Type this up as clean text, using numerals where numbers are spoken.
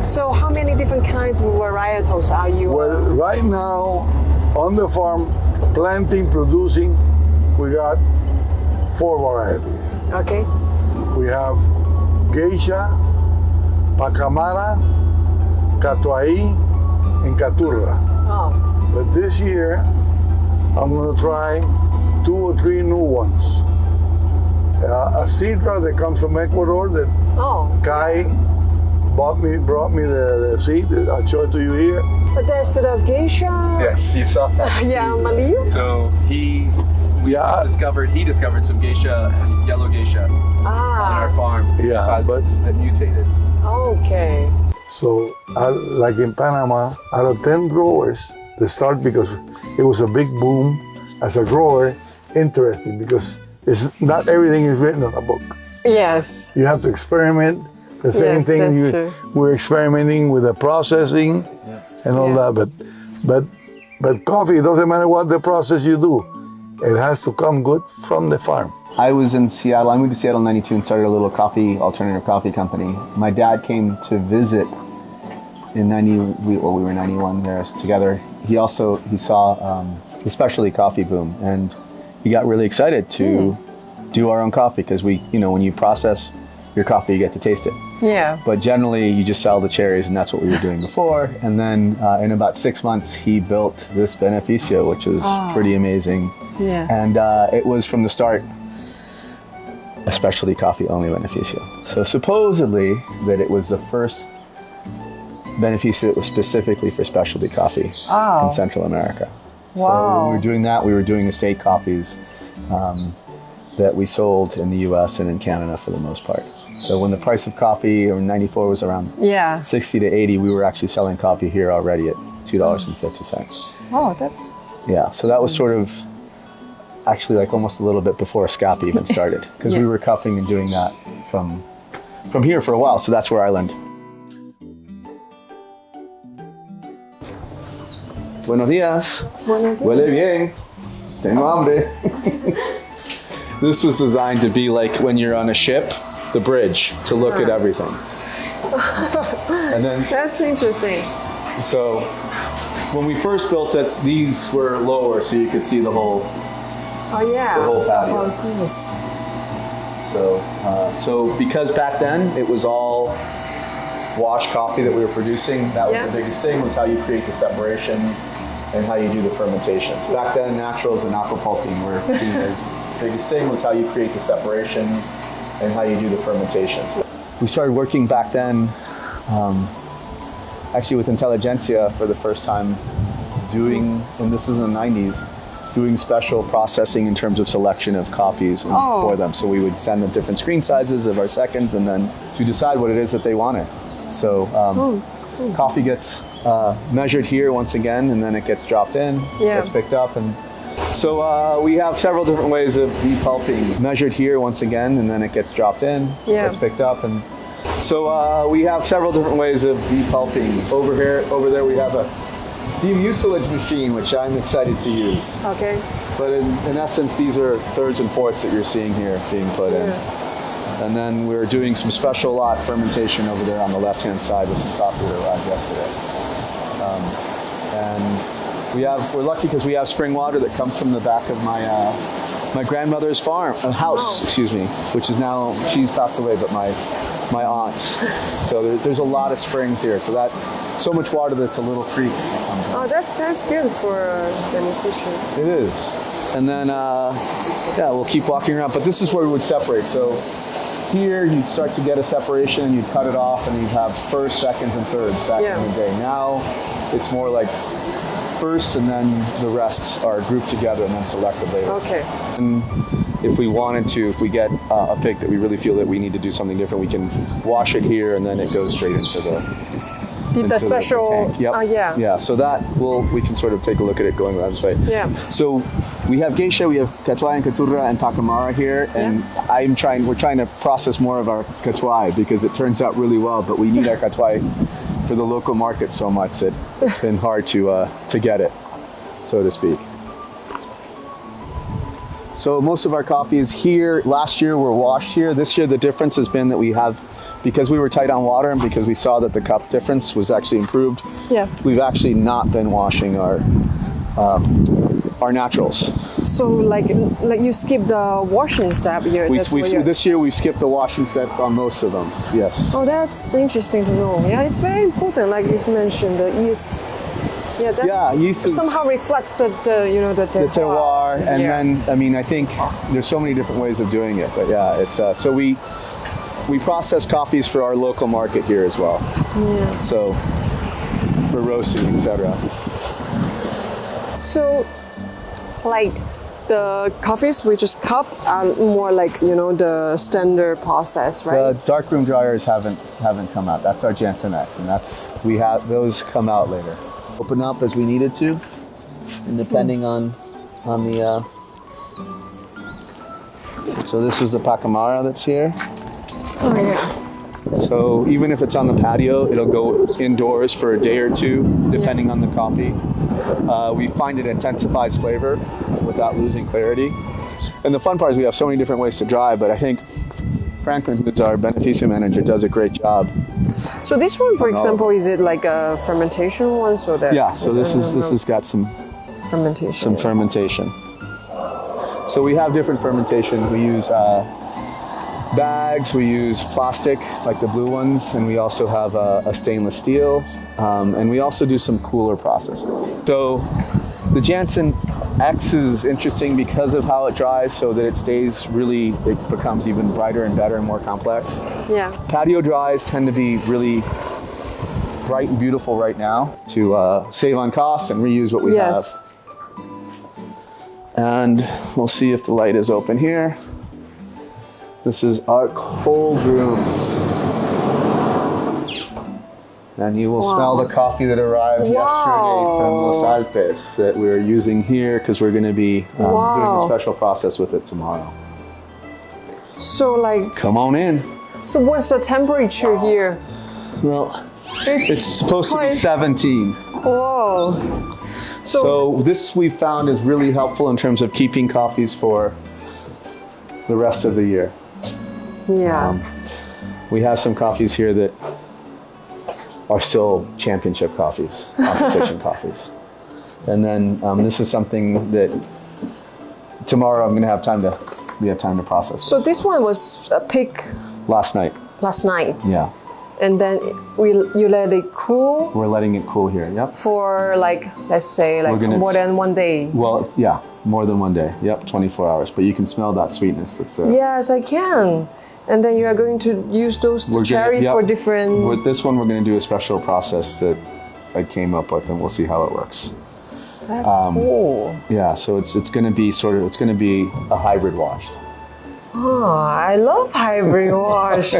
So how many different kinds of varietals are you? Well, right now, on the farm, planting, producing, we got 4 varieties. Okay. We have Geisha, Pacamara, Catuai, and Caturra. Oh. But this year, I'm going to try 2 or 3 new ones. A Citra that comes from Ecuador that Kai brought me the seed. I'll show it to you here. But there's the geisha. Yes, you saw that. Yeah, Malio. So he discovered some geisha, yellow geisha, on our farm. Yeah, but that mutated. Okay. so like in Panama, out of 10 growers, they start because it was a big boom as a grower. Interesting because it's not everything is written on a book. Yes. You have to experiment. The same Yes, thing that's true. we're experimenting with the processing and all that. But coffee, it doesn't matter what the process you do. It has to come good from the farm. I was in Seattle. I moved to Seattle in '92 and started a little alternative coffee company. My dad came to visit in we were 91 there together. He saw the specialty coffee boom, and he got really excited to do our own coffee because when you process your coffee, you get to taste it. Yeah. But generally, you just sell the cherries, and that's what we were doing before. And then in about 6 months, he built this beneficio, which was pretty amazing. Yeah. And it was from the start a specialty coffee only beneficio. So supposedly that it was the first beneficio that was specifically for specialty coffee in Central America. Wow. So when we were doing that, we were doing estate coffees that we sold in the US and in Canada for the most part. So when the price of coffee in '94 was around 60 to 80, we were actually selling coffee here already at $2.50. Oh, that's... Yeah, so that was sort of actually like almost a little bit before Scapi even started because we were cupping and doing that from here for a while. So that's where I learned. Buenos días. Buenos días. Huele bien. Tengo hambre. This was designed to be like when you're on a ship, the bridge, to look at everything. And then That's interesting. so when we first built it, these were lower so you could see the whole The whole patio. Oh, goodness. So because back then it was all wash coffee that we were producing, that was the biggest thing, was how you create the separations and how you do the fermentations. Back then, naturals and aquapulping were seen as biggest thing, was how you create the separations and how you do the fermentations. We started working back then, actually with Intelligentsia for the first time, and this is in the 90s, doing special processing in terms of selection of coffees for them. So we would send them different screen sizes of our seconds and then to decide what it is that they wanted. So coffee gets measured here once again, and then it gets dropped in, gets picked up. And so we have several different ways of depulping. Measured here once again, and then it gets dropped in, gets picked up. And so we have several different ways of depulping. Over there we have a demucilage machine, which I'm excited to use. Okay. But in essence, these are thirds and fourths that you're seeing here being put in. And then we're doing some special lot fermentation over there on the left-hand side with some coffee that arrived yesterday. And we're lucky because we have spring water that comes from the back of my grandmother's house, excuse me, which is now, she's passed away, but my aunt's. So there's a lot of springs here. So much water that's a little creek. Oh, that's good for beneficial. It is. And then, we'll keep walking around. But this is where we would separate. So here you'd start to get a separation and you'd cut it off and you'd have first, seconds, and thirds back in the day. Now it's more like first and then the rest are grouped together and then selected later. Okay. And if we wanted to, if we get a pick that we really feel that we need to do something different, we can wash it here and then it goes straight into the special tank. Yep. Yeah, so that we can sort of take a look at it going this way. Yeah. So we have geisha, we have Catuai and Caturra and Pacamara here, and we're trying to process more of our Catuai because it turns out really well, but we need our Catuai for the local market so much that it's been hard to get it, so to speak. So most of our coffees here, last year were washed here. This year the difference has been that we have, because we were tight on water and because we saw that the cup difference was actually improved, Yeah. we've actually not been washing our naturals. So like you skip the washing step here. This year we skipped the washing step on most of them, yes. Oh, that's interesting to know. Yeah, it's very important, like you mentioned, the yeast. Yeah, that yeast somehow reflects the terroir, and then I mean I think there's so many different ways of doing it, but yeah, it's so we process coffees for our local market here as well. Yeah. So for roasting, etc. So, like the coffees we just cup are more like the standard process, right? The darkroom dryers haven't come out. That's our Jansen X, and we have those come out later. Open up as we needed to, and depending on the. So this is the Pacamara that's here. Oh yeah. So even if it's on the patio, it'll go indoors for a day or two, depending on the coffee. We find it intensifies flavor without losing clarity. And the fun part is we have so many different ways to dry, but I think Franklin, who's our beneficia manager, does a great job. So this one, for example, is it like a fermentation one? So that so this has got some fermentation. So we have different fermentation. We use bags, we use plastic like the blue ones, and we also have a stainless steel, and we also do some cooler processes. So the Jansen X is interesting because of how it dries, so that it becomes even brighter and better and more complex. Yeah. Patio dries tend to be really bright and beautiful right now to save on cost and reuse what we have. And we'll see if the light is open here. This is our cold room. And you will smell the coffee that arrived yesterday from Los Alpes that we're using here because we're going to be doing a special process with it tomorrow. So like... Come on in. So what's the temperature here? Well, it's supposed to be 17. Whoa. So this we found is really helpful in terms of keeping coffees for the rest of the year. Yeah. We have some coffees here that are still championship coffees, competition coffees. And then this is something that tomorrow we have time to process. So this one was a pick last night. Last night. Yeah. And then you let it cool. We're letting it cool here. Yep. For let's say more than 1 day. Well, yeah, more than 1 day. Yep, 24 hours. But you can smell that sweetness that's there. Yes, I can. And then you are going to use those cherry for different... With this one, we're going to do a special process that I came up with, and we'll see how it works. That's cool. Yeah, so it's going to be a hybrid wash. Oh, I love hybrid wash.